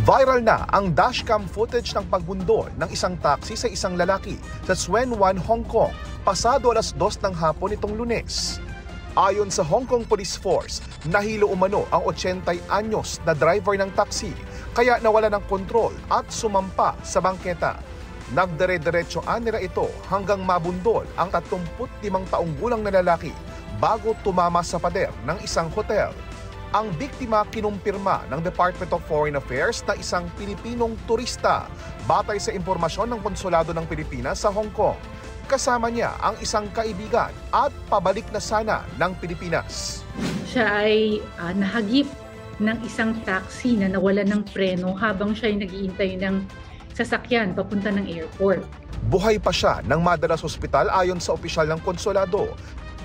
Viral na ang dashcam footage ng pagbundol ng isang taxi sa isang lalaki sa Tsuen Wan, Hong Kong, pasado alas 2 ng hapon itong Lunes. Ayon sa Hong Kong Police Force, nahilo umano ang 80 anyos na driver ng taxi kaya nawala ng kontrol at sumampa sa bangketa. Nagdire-diretsoan nila ito hanggang mabundol ang 35 taong gulang na lalaki bago tumama sa pader ng isang hotel. Ang biktima kinumpirma ng Department of Foreign Affairs na isang Pilipinong turista batay sa impormasyon ng Konsulado ng Pilipinas sa Hong Kong. Kasama niya ang isang kaibigan at pabalik na sana ng Pilipinas. Siya ay nahagip ng isang taxi na nawalan ng preno habang siya ay nag-iintay ng sasakyan papunta ng airport. Buhay pa siya nang madala sa ospital ayon sa opisyal ng konsulado,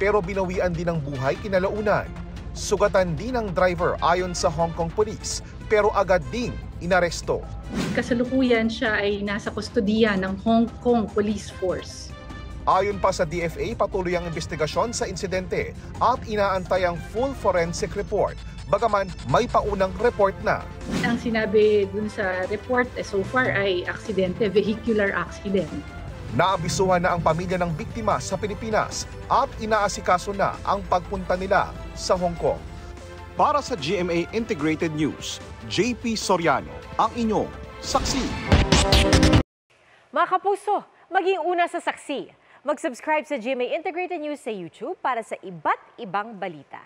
pero binawian din ng buhay kinalaunan. Sugatan din ang driver ayon sa Hong Kong Police, pero agad ding inaresto. Kasalukuyan siya ay nasa kustodiya ng Hong Kong Police Force. Ayon pa sa DFA, patuloy ang investigasyon sa insidente at inaantay ang full forensic report, bagaman may paunang report na. Ang sinabi dun sa report so far ay aksidente, vehicular accident. Naabisuhan na ang pamilya ng biktima sa Pilipinas at inaasikaso na ang pagpunta nila sa Hong Kong. Para sa GMA Integrated News, JP Soriano, ang inyong saksi. Mga kapuso, maging una sa saksi. Mag-subscribe sa GMA Integrated News sa YouTube para sa iba't ibang balita.